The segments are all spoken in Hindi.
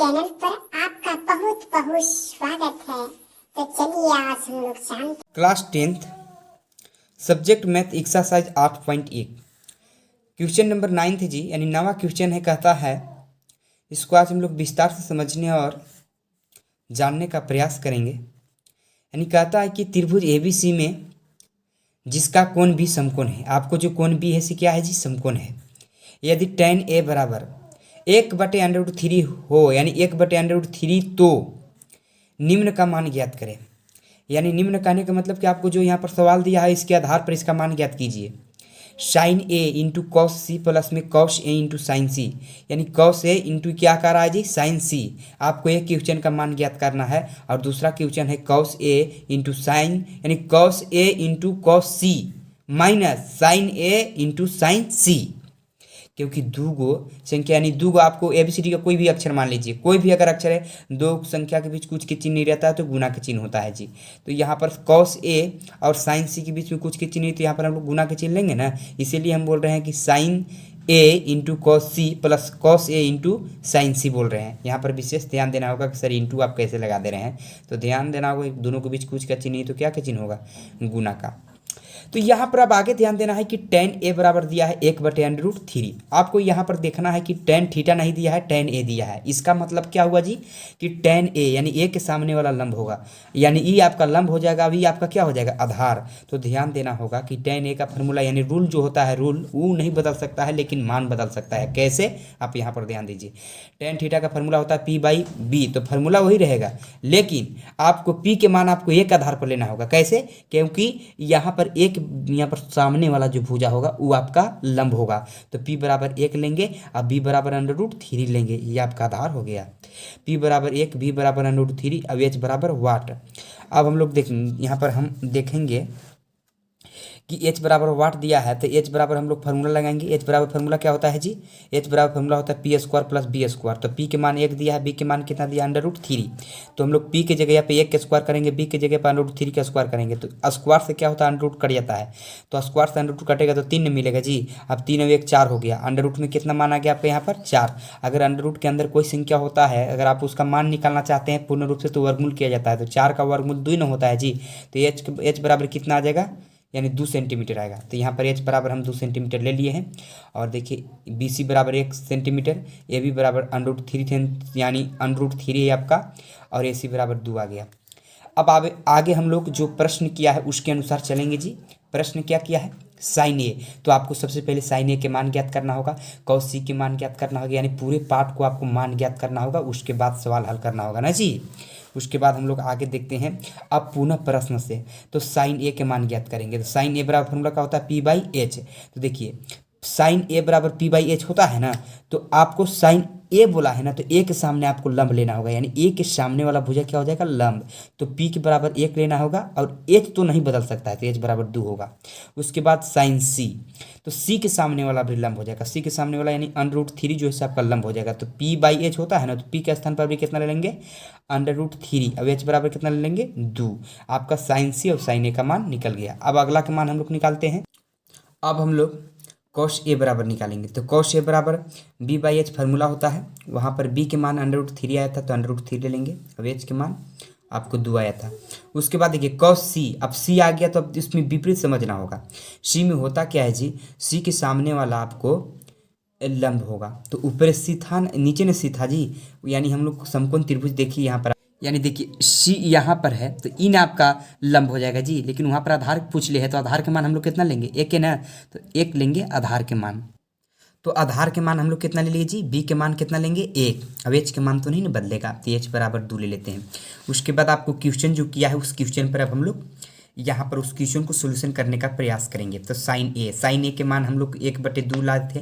चैनल पर आपका बहुत बहुत स्वागत है। तो चलिए आज हम लोग जानते class 10th subject math exercise 8.1 question number 9 है जी, यानी नवा क्वेश्चन है। कहता है, इसको आज हम लोग विस्तार से समझने और जानने का प्रयास करेंगे। यानी कहता है कि त्रिभुज ABC में जिसका कोण B समकोण है, आपको जो कोण B है सी क्या है जी, समकोण है। यदि tan A बराबर 1/√3 हो, यानी 1/√3, तो निम्न का मान ज्ञात करें। यानी निम्न कहने का मतलब कि आपको जो यहाँ पर सवाल दिया है इसके आधार पर इसका मान ज्ञात कीजिए। साइन ए इंटू कॉस सी प्लस में कॉस ए इंटू साइन सी, यानी कॉस ए इंटू क्या कर रहा है जी, साइन सी। आपको एक क्वेश्चन का मान ज्ञात करना है और दूसरा क्वेश्चन है कॉस ए इंटू साइन, यानी cos A into cos C minus sign A into sine सी। क्योंकि दूगो संख्या, यानी दूगो आपको ABCD का कोई भी अक्षर मान लीजिए, कोई भी अगर अक्षर है, दो संख्या के बीच कुछ के चिन्ह नहीं रहता है तो गुना के चिन्ह होता है जी। तो यहाँ पर cos A और sin C के बीच में कुछ के चिन्ह नहीं, तो यहाँ पर हम लोग गुना के चिन्ह लेंगे ना। इसीलिए हम बोल रहे हैं कि sin A into cos C plus cos A into sine C बोल रहे हैं। यहाँ पर विशेष ध्यान देना होगा कि सर इंटू आप कैसे लगा दे रहे हैं, तो ध्यान देना होगा दोनों के बीच कुछ का चिन्ह नहीं तो क्या का चिन्ह होगा, गुना का। तो यहाँ पर अब आगे ध्यान देना है कि tan A बराबर दिया है 1/√3। आपको यहाँ पर देखना है कि tan थीटा नहीं दिया है, tan A दिया है। इसका मतलब क्या हुआ जी कि tan A यानी A के सामने वाला लंब होगा, यानी E आपका लंब हो जाएगा, अभी आपका क्या हो जाएगा, आधार। तो ध्यान देना होगा कि tan A का फॉर्मूला, यानी रूल जो होता है, रूल वो नहीं बदल सकता है लेकिन मान बदल सकता है। कैसे, आप यहाँ पर ध्यान दीजिए। tan थीटा का फॉर्मूला होता है P/B, तो फॉर्मूला वही रहेगा, लेकिन आपको P के मान आपको एक आधार पर लेना होगा। कैसे, क्योंकि यहाँ पर यहाँ पर सामने वाला जो भुजा होगा वो आपका लंब होगा, तो P बराबर 1 लेंगे और B बराबर √3 लेंगे। ये आपका आधार हो गया। P बराबर 1, B बराबर √3, अब H बराबर वाट। अब हम लोग यहाँ पर हम देखेंगे कि H बराबर वाट दिया है, तो H बराबर हम लोग फार्मूला लगाएंगे। H बराबर फार्मूला क्या होता है जी, H बराबर फार्मूला होता है P² प्लस B²। तो P के मान 1 दिया है, B के मान कितना दिया, √3। तो हम लोग P के जगह पे 1 के स्क्वायर करेंगे, B के जगह पर √3 का स्क्वायर करेंगे, तो स्क्वायर से क्या होता है, अंडर रूट कट जाता है। तो स्क्वायर से अंडर रूट कटेगा तो 3 मिलेगा जी। अब 3 और 1 4 हो गया। अंडर रूट में कितना मान आ गया आपका यहाँ पर, 4। अगर अंडर रूट के अंदर कोई संख्या होता है, अगर आप उसका मान निकालना चाहते हैं पूर्ण रूप से, तो वर्गमूल किया जाता है। तो 4 का वर्गमूल 2 होता है जी। तो H बराबर कितना आ जाएगा, यानी 2 सेंटीमीटर आएगा। तो यहाँ पर H बराबर हम 2 सेंटीमीटर ले लिए हैं। और देखिए BC बराबर 1 सेंटीमीटर, AB बराबर √3, यानी √3 है आपका, और AC बराबर 2 आ गया। अब आगे हम लोग जो प्रश्न किया है उसके अनुसार चलेंगे जी। प्रश्न क्या किया है, साइन ए, तो आपको सबसे पहले साइन ए के मान ज्ञात करना होगा, कॉस सी के मान ज्ञात करना होगा, यानी पूरे पार्ट को आपको मान ज्ञात करना होगा, उसके बाद सवाल हल करना होगा ना जी। उसके बाद हम लोग आगे देखते हैं अब पुनः प्रश्न से। तो साइन ए के मान ज्ञात करेंगे। तो साइन ए बराबर फॉर्मूला क्या होता है, P/H। तो देखिए साइन ए बराबर P/H होता है ना, तो आपको साइन ए बोला है ना, तो ए के सामने आपको लंब लेना होगा, यानी ए के सामने वाला भुजा क्या हो जाएगा, लंब। तो P के बराबर 1 लेना होगा, और H तो नहीं बदल सकता है, तो H बराबर 2 होगा। उसके बाद साइन C, तो C के सामने वाला भी लंब हो जाएगा, C के सामने वाला यानी √3 जो है आपका लंब हो जाएगा। तो P/H होता है ना, तो P के स्थान पर भी कितना ले लेंगे, √3। अब H बराबर कितना ले लेंगे, 2। आपका साइन C और साइन A का मान निकल गया। अब अगला का मान हम लोग निकालते हैं। अब हम लोग कॉस ए बराबर निकालेंगे। तो कॉस ए बराबर B/H फार्मूला होता है, वहाँ पर B के मान √3 आया था, तो √3 ले लेंगे। अब H के मान आपको 2 आया था। उसके बाद देखिए कॉस C, अब C आ गया तो अब इसमें विपरीत समझना होगा। C में होता क्या है जी, C के सामने वाला आपको लंब होगा, तो ऊपर C था नीचे ने C था जी, यानी हम लोग समकोण त्रिभुज देखिए यहाँ पर, यानी देखिए C यहाँ पर है तो इन आपका लंब हो जाएगा जी। लेकिन वहाँ पर आधार पूछ ले है, तो आधार के मान हम लोग कितना लेंगे, 1 है ना, तो 1 लेंगे आधार के मान। तो आधार के मान हम लोग कितना ले लिए जी, B के मान कितना लेंगे, 1। अब H के मान तो नहीं ना बदलेगा, तो H बराबर 2 ले लेते हैं। उसके बाद आपको क्वेश्चन जो किया है उस क्वेश्चन पर अब हम लोग यहाँ पर उस क्वेश्चन को सोल्यूशन करने का प्रयास करेंगे। तो साइन ए के मान हम लोग 1/2 लाए थे,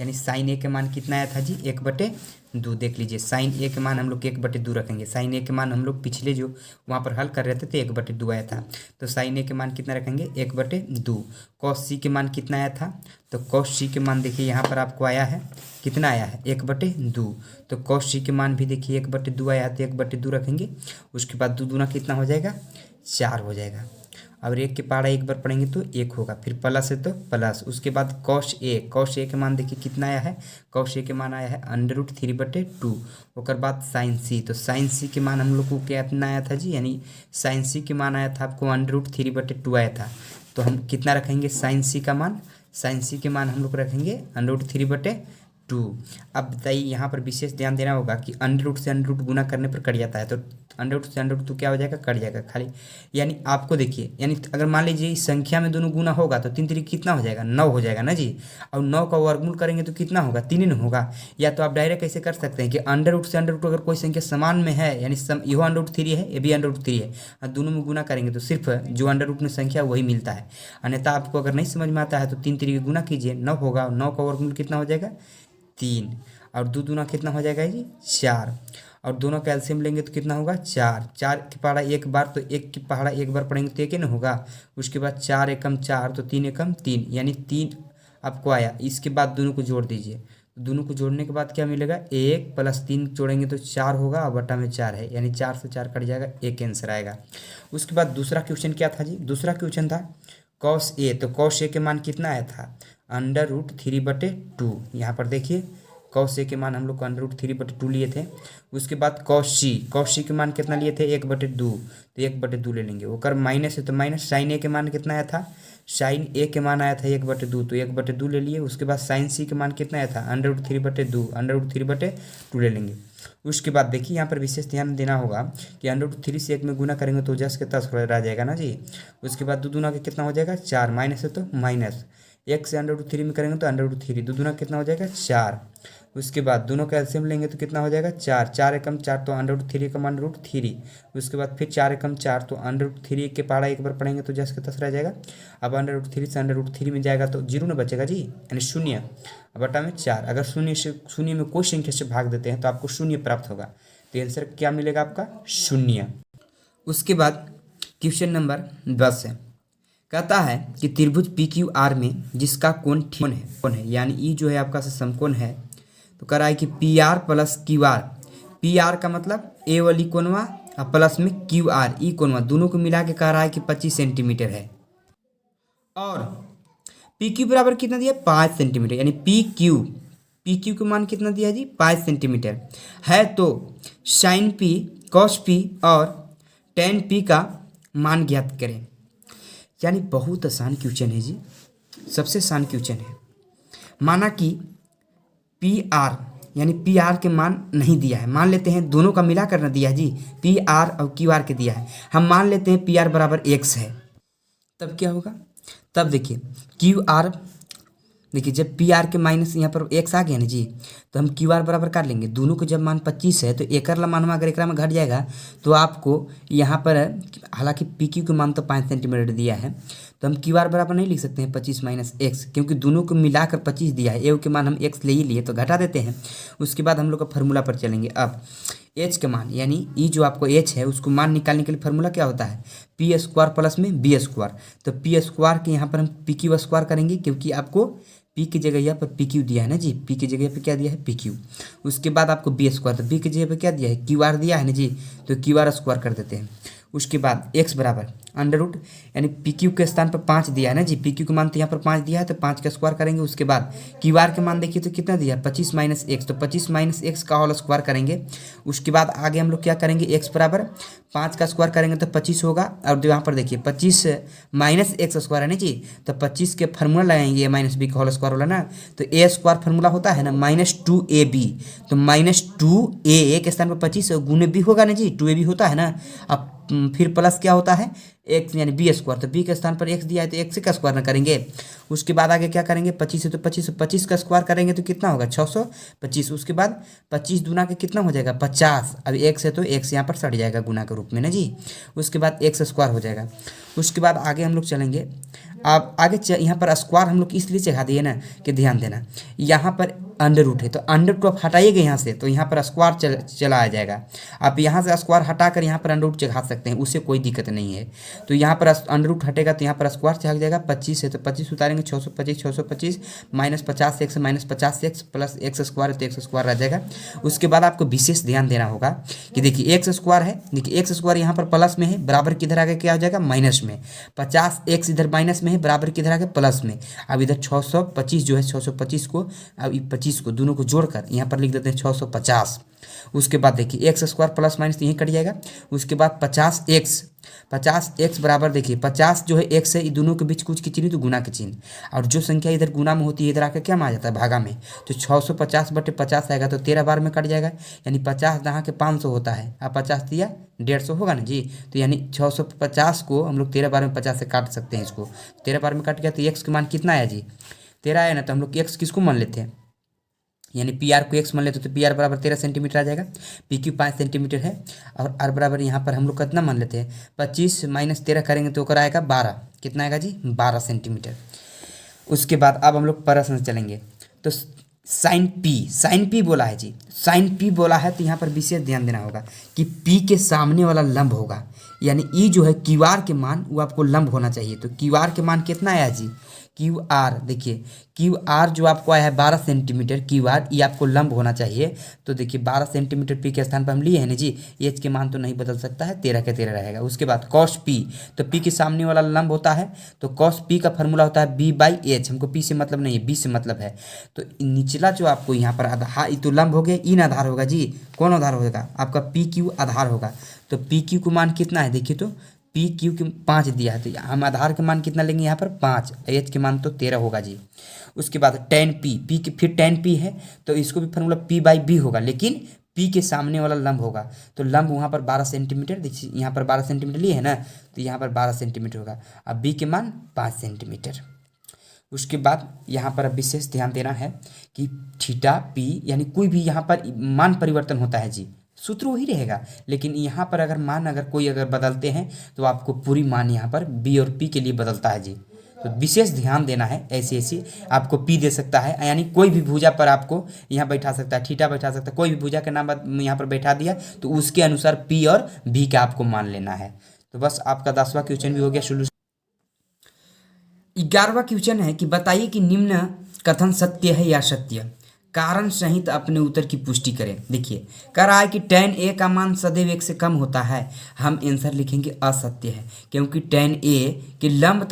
यानी साइन ए के मान कितना आया था जी, 1/2। देख लीजिए साइन ए के मान हम लोग 1/2 रखेंगे। साइन ए के मान हम लोग पिछले जो वहाँ पर हल कर रहे थे तो 1/2 आया था, तो साइन ए के मान कितना रखेंगे, 1/2। कॉस सी के मान कितना आया था, तो कॉस सी के मान देखिए यहाँ पर आपको आया है, कितना आया है, 1/2। तो कॉस सी के मान भी देखिए 1/2 आया है, तो 1/2 रखेंगे। उसके बाद 2 दूना कितना हो जाएगा, 4 हो जाएगा। और 1 के पहाड़ा एक बार पढ़ेंगे तो 1 होगा, फिर प्लस है तो प्लस। उसके बाद कॉस ए के मान देखिए कितना आया है, कॉस ए के मान आया है √3/2। ओकर बाद साइन सी, तो साइन सी के मान हम लोग को कितना आया था जी, यानी साइन सी के मान आया था आपको √3/2 आया था। तो हम कितना रखेंगे साइन सी का मान, साइन सी के मान हम लोग रखेंगे √3/2। अब बताइए यहाँ पर विशेष ध्यान देना होगा कि √ से √ गुना करने पर कट जाता है, तो √ से √ तो क्या हो जाएगा, कट जाएगा खाली। यानी आपको देखिए, यानी अगर मान लीजिए इस संख्या में दोनों गुना होगा तो 3 3 कितना हो जाएगा, 9 हो जाएगा ना जी। और 9 का वर्गमूल करेंगे तो कितना होगा, 3 न होगा। या तो आप डायरेक्ट ऐसे कर सकते हैं कि √ से √ अगर कोई संख्या समान में है, यानी यो √3 है, ये भी √3 है, और दोनों में गुना करेंगे तो सिर्फ जो √ में संख्या वही मिलता है। अन्यथा आपको अगर नहीं समझ में आता है तो 3 3 गुना कीजिए, 9 होगा, 9 का वर्गमूल कितना हो जाएगा, 3, और 2 दूना कितना हो जाएगा जी, 4, और दोनों का एलसीएम लेंगे तो कितना होगा, 4, 4 के पहाड़ा एक बार, तो 1 के पहाड़ा एक बार पढ़ेंगे तो 1 ही ना होगा। उसके बाद 4 एकम 4, तो 3 एकम 3, यानी 3 आपको आया। इसके बाद दोनों को जोड़ दीजिए, दोनों को जोड़ने के बाद क्या मिलेगा, 1 + 3 जोड़ेंगे तो 4 होगा, और बटा में 4 है, यानी 4 से 4 कट जाएगा, 1 आंसर आएगा। उसके बाद दूसरा क्वेश्चन क्या था जी, दूसरा क्वेश्चन था कॉस ए, तो कॉस ए के मान कितना आया था, √3/2। यहाँ पर देखिए कॉस ए के मान हम लोग को √3/2 लिए थे। उसके बाद कॉस सी के मान कितना लिए थे, 1/2, तो 1/2 ले लेंगे। ओकर माइनस है तो माइनस, साइन ए के मान कितना आया था, साइन ए के मान आया था 1/2, तो 1/2 ले लिए। उसके बाद साइन सी के मान कितना आया था, √3/2, √3/2 ले लेंगे। उसके बाद देखिए यहाँ पर विशेष ध्यान देना होगा कि √3 से 1 में गुना करेंगे तो जस के तस रह जाएगा ना जी। उसके बाद 2 दूना के कितना हो जाएगा, 4, माइनस है तो माइनस, 1 से √3 में करेंगे तो √3, 2 दूना कितना हो जाएगा, 4। उसके बाद दोनों का एलसीएम लेंगे तो कितना हो जाएगा, 4, 4 एकम 4, तो √3 का मान √3। उसके बाद फिर 4 एकम 4, तो √3 के पहाड़ा एक बार पढ़ेंगे तो जस के तस रह जाएगा। अब √3 से √3 में जाएगा तो 0 ना बचेगा जी, यानी 0, बटा में 4। अगर शून्य में कोई संख्या से भाग देते हैं तो आपको 0 प्राप्त होगा, तो आंसर क्या मिलेगा आपका, 0। उसके बाद क्वेश्चन नंबर 10 है, कहता है कि त्रिभुज PQR में जिसका कोण है, यानी ई जो है आपका समकोण है, तो कह रहा है कि PR + QR, PR का मतलब ए वाली कोणवा और प्लस में QR ई कोणवा, दोनों को मिला के कह रहा है कि 25 सेंटीमीटर है। और PQ बराबर कितना दिया, 5 सेंटीमीटर, यानी PQ का मान कितना दिया जी, 5 सेंटीमीटर है। तो साइन P, कॉस P और tan P का मान ज्ञात करें। यानी बहुत आसान क्वेश्चन है जी, सबसे आसान क्वेश्चन है। माना कि PR, यानी PR के मान नहीं दिया है, मान लेते हैं दोनों का मिला कर ना दिया है जी, PR और QR के दिया है। हम मान लेते हैं PR बराबर X है, तब क्या होगा, तब देखिए QR, देखिए जब PR के माइनस यहाँ पर X आ गया ना जी, तो हम QR बराबर कर लेंगे। दोनों को जब मान 25 है तो एकर ला मान अगर एक में घट जाएगा तो आपको यहाँ पर, हालांकि PQ के मान तो 5 सेंटीमीटर दिया है, तो हम QR बराबर नहीं लिख सकते हैं 25 - X, क्योंकि दोनों को मिलाकर 25 दिया है, ए के मान हम X ले ही लिए तो घटा देते हैं। उसके बाद हम लोग का फार्मूला पर चलेंगे। अब H के मान, यानी ई जो आपको H है उसको मान निकालने के लिए फार्मूला क्या होता है, P² प्लस में B²। तो P² के यहाँ पर हम PQ² करेंगे, क्योंकि आपको P की जगह यहाँ पर PQ दिया है ना जी, P की जगह पे क्या दिया है, PQ। उसके बाद आपको B², तो B की जगह पे क्या दिया है, QR दिया है ना जी, तो QR² कर देते हैं। उसके बाद X बराबर √, यानी PQ के स्थान पर 5 दिया है ना जी, PQ का मान तो यहाँ पर 5 दिया है, तो 5 का स्क्वायर करेंगे। उसके बाद QR के मान देखिए तो कितना दिया है, 25 - X, तो 25 - X का होल स्क्वायर करेंगे। उसके बाद आगे हम लोग क्या करेंगे, X बराबर 5 का स्क्वायर करेंगे तो 25 होगा। और यहाँ पर देखिए 25 - X² है ना जी, तो 25 के फार्मूला लगाएंगे A - B का होल स्क्वायर वाला ना, तो A² फार्मूला होता है ना -2AB, तो -2A के स्थान पर 25 गुने B होगा ना जी, 2AB होता है ना। अब फिर प्लस क्या होता है, X यानी B², तो B के स्थान पर X दिया है तो X का स्क्वायर ना करेंगे। उसके बाद आगे क्या करेंगे, 25 है तो 25 का स्क्वायर करेंगे तो कितना होगा, 625। उसके बाद 25 दूना के कितना हो जाएगा, 50। अब X है तो X यहाँ पर सट जाएगा गुना के रूप में ना जी। उसके बाद X² हो जाएगा। उसके बाद आगे हम लोग चलेंगे। अब आगे यहाँ पर स्क्वायर हम लोग इसलिए चढ़ा दिए ना कि ध्यान देना, यहाँ पर √ है, तो √ आप हटाइएगा यहाँ से, तो यहाँ पर स्क्वायर चला आ जाएगा। आप यहाँ से स्क्वायर हटा कर यहाँ पर √ चढ़ा सकते हैं, उससे कोई दिक्कत नहीं है। तो यहाँ पर अंडर रूट हटेगा तो यहाँ पर स्क्वायर से हट जाएगा। 25 है तो 25 उतारेंगे, 625 minus 50x plus x square है तो एक्स स्क्वायर रह जाएगा। उसके बाद आपको विशेष ध्यान देना होगा कि देखिए एक्स स्क्वायर है, देखिए एक्स स्क्वायर यहाँ पर प्लस में है, बराबर किधर आगे क्या हो जाएगा माइनस में। 50x इधर माइनस में है, बराबर किधर आगे प्लस में। अब इधर 625 जो है 625 को अब 25 को दोनों को जोड़कर यहाँ पर लिख देते हैं 650। उसके बाद देखिए एक्स स्क्वायर प्लस माइनस यहीं कट जाएगा। उसके बाद 50x बराबर देखिए 50 जो है एक्स है, ये दोनों के बीच कुछ की चिन्ह तो गुना की चिन्ह, और जो संख्या इधर गुना में होती है इधर आकर क्या में आ जाता है भागा में। तो 650/50 आएगा तो 13 बार में कट जाएगा, यानी 50 यहाँ के 500 होता है, अब 50 दिया 150 होगा ना जी। तो यानी 650 को हम लोग 13 बार में 50 से काट सकते हैं। इसको 13 बार में कट गया तो एक्स का मान कितना आया जी 13 आया ना। तो हम लोग एक्स किसको मान लेते हैं, यानी पी आर को एक्स मान लेते तो पी आर बराबर 13 सेंटीमीटर आ जाएगा। पी क्यू 5 सेंटीमीटर है और आर बराबर यहाँ पर हम लोग कितना मान लेते हैं 25 माइनस 13 करेंगे तो ओकर आएगा 12, कितना आएगा जी 12 सेंटीमीटर। उसके बाद अब हम लोग प्रश्न चलेंगे। तो साइन पी बोला है जी, साइन पी बोला है तो यहाँ पर विशेष ध्यान देना होगा कि पी के सामने वाला लंब होगा, यानी ई जो है क्यू आर के मान वो आपको लंब होना चाहिए। तो क्यू आर के मान कितना आया जी क्यू आर, देखिए क्यू आर जो आपको आया है 12 सेंटीमीटर, क्यू आर ये आपको लंब होना चाहिए। तो देखिए 12 सेंटीमीटर पी के स्थान पर हम लिए हैं ना जी, एच के मान तो नहीं बदल सकता है, 13 के 13 रहेगा। उसके बाद कॉस पी, तो पी के सामने वाला लंब होता है तो कॉस पी का फॉर्मूला होता है b/h, हमको पी से मतलब नहीं है बी से मतलब है। तो निचला जो आपको यहाँ पर आधार, ये तो लंब हो गया, इन आधार होगा जी, कौन आधार होगा आपका पी क्यू आधार होगा। तो पी क्यू का मान कितना है देखिए, तो पी क्यू के 5 दिया है तो हम आधार के मान कितना लेंगे यहाँ पर 5, एच के मान तो 13 होगा जी। उसके बाद टेन पी के फिर टेन पी है तो इसको भी फॉर्मूला p/b होगा, लेकिन पी के सामने वाला लंब होगा। तो लंब वहाँ पर 12 सेंटीमीटर, देखिए यहाँ पर 12 सेंटीमीटर लिए है ना, तो यहाँ पर 12 सेंटीमीटर होगा। अब बी के मान 5 सेंटीमीटर। उसके बाद यहाँ पर अब विशेष ध्यान देना है कि थीटा पी यानी कोई भी यहाँ पर मान परिवर्तन होता है जी, सूत्र वही रहेगा, लेकिन यहाँ पर अगर मान अगर कोई अगर बदलते हैं तो आपको पूरी मान यहाँ पर बी और पी के लिए बदलता है जी। तो विशेष ध्यान देना है, ऐसी आपको पी दे सकता है, यानी कोई भी भुजा पर आपको यहाँ बैठा सकता है, थीटा बैठा सकता है, कोई भी भुजा का नाम यहाँ पर बैठा दिया तो उसके अनुसार पी और बी का आपको मान लेना है। तो बस आपका 10वां क्वेश्चन भी हो गया सोल्यूशन। 11वां क्वेश्चन है कि बताइए कि निम्न कथन सत्य है या असत्य, कारण सहित अपने उत्तर की पुष्टि करें। देखिए कह रहा है कि tan a का मान सदैव 1 से कम होता है, हम आंसर लिखेंगे असत्य है, क्योंकि tan a के लंब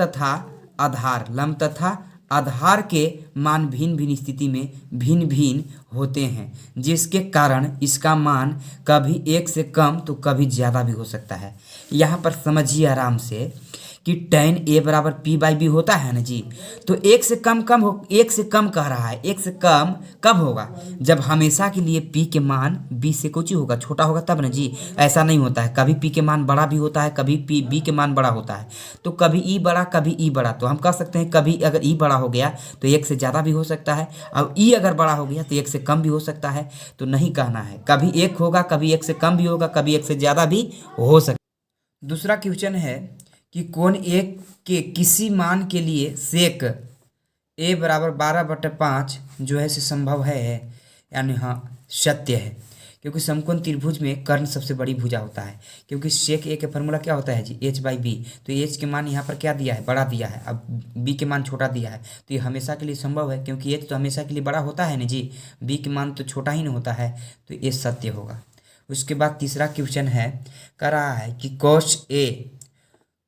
तथा आधार के मान भिन्न भिन्न स्थिति में भिन्न भिन्न होते हैं, जिसके कारण इसका मान कभी 1 से कम तो कभी ज़्यादा भी हो सकता है। यहाँ पर समझिए आराम से कि tan a बराबर p/b होता है ना जी, तो 1 से कम कह रहा है, 1 से कम कब होगा जब हमेशा के लिए p के मान b से कुछ ही होगा, छोटा होगा तब ना जी। ऐसा नहीं होता है, कभी p के मान बड़ा भी होता है, कभी b के मान बड़ा होता है। तो कभी e बड़ा कभी e बड़ा, तो हम कह सकते हैं कभी अगर e बड़ा हो गया तो 1 से ज़्यादा भी हो सकता है, अब e अगर बड़ा हो गया तो 1 से कम भी हो सकता है। तो नहीं कहना है कभी 1 होगा, कभी 1 से कम भी होगा, कभी 1 से ज़्यादा भी हो सकता है। दूसरा क्वेश्चन है कि कोण एक के किसी मान के लिए सेक a बराबर 12/5 जो है से संभव है, यानी हाँ सत्य है, क्योंकि समकोण त्रिभुज में कर्ण सबसे बड़ी भुजा होता है। क्योंकि सेक a का फॉर्मूला क्या होता है जी h/b, तो h के मान यहाँ पर क्या दिया है बड़ा दिया है, अब b के मान छोटा दिया है, तो ये हमेशा के लिए संभव है, क्योंकि h तो हमेशा के लिए बड़ा होता है ना जी, b के मान तो छोटा ही नहीं होता है, तो ये सत्य होगा। उसके बाद तीसरा क्वेश्चन है कह रहा है कि cos a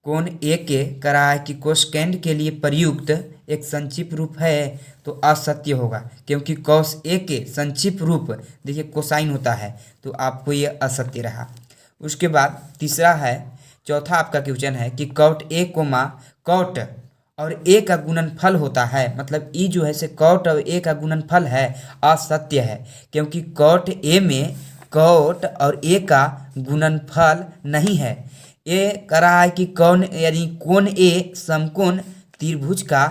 कोण ए के कह रहा है कि कोसेकेंड के लिए प्रयुक्त एक संक्षिप्त रूप है, तो असत्य होगा, क्योंकि cos ए के संक्षिप्त रूप देखिए कोसाइन होता है, तो आपको ये असत्य रहा। उसके बाद तीसरा है, चौथा आपका क्वेश्चन है कि cot a, cot और a का गुणनफल होता है, मतलब ई जो है से cot और a का गुणनफल है, असत्य है, क्योंकि cot a में cot और a का गुणनफल नहीं है। ए कह रहा है कि कोण यानी कोण ए समकोण त्रिभुज का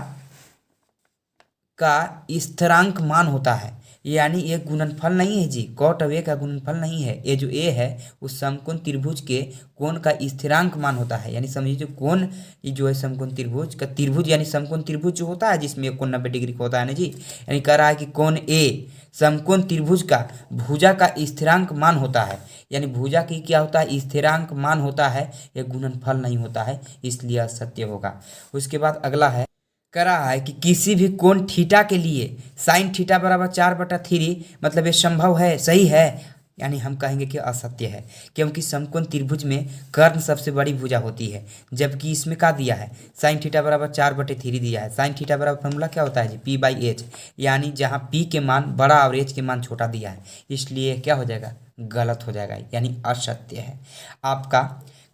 स्थिरांक मान होता है, यानी ये गुणनफल नहीं है जी, कॉट ऑफ ए का गुणनफल नहीं है। ये जो ए है उस समकोण त्रिभुज के कोण का स्थिरांक मान होता है। यानी समझिए जो कोण ये जो है समकोण त्रिभुज का त्रिभुज यानी समकोण त्रिभुज जो होता है जिसमें कोण 90 डिग्री का होता है ना जी, यानी कह रहा है कि कोण ए समकोण त्रिभुज का भुजा का स्थिरांक मान होता है। यानी भुजा की क्या होता है, स्थिरांक मान होता है, यह गुणनफल नहीं होता है, इसलिए असत्य होगा। उसके बाद अगला है, कह रहा है कि किसी भी कोण थीटा के लिए साइन थीटा बराबर 4/3 मतलब ये संभव है, सही है। यानी हम कहेंगे कि असत्य है, क्योंकि समकोण त्रिभुज में कर्ण सबसे बड़ी भुजा होती है, जबकि इसमें क्या दिया है, साइन थीटा बराबर 4/3 दिया है। साइन थीटा बराबर फॉर्मूला क्या होता है जी, P/H, यानी जहाँ P के मान बड़ा और H के मान छोटा दिया है, इसलिए क्या हो जाएगा, गलत हो जाएगा, यानी असत्य है। आपका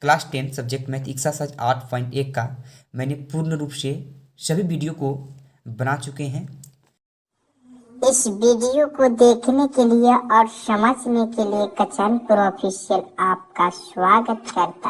क्लास 10 सब्जेक्ट मैथ एक्सरसाइज 8.1 का मैंने पूर्ण रूप से सभी वीडियो को बना चुके हैं। इस वीडियो को देखने के लिए और समझने के लिए कचनपुर ऑफिशियल आपका स्वागत करता है।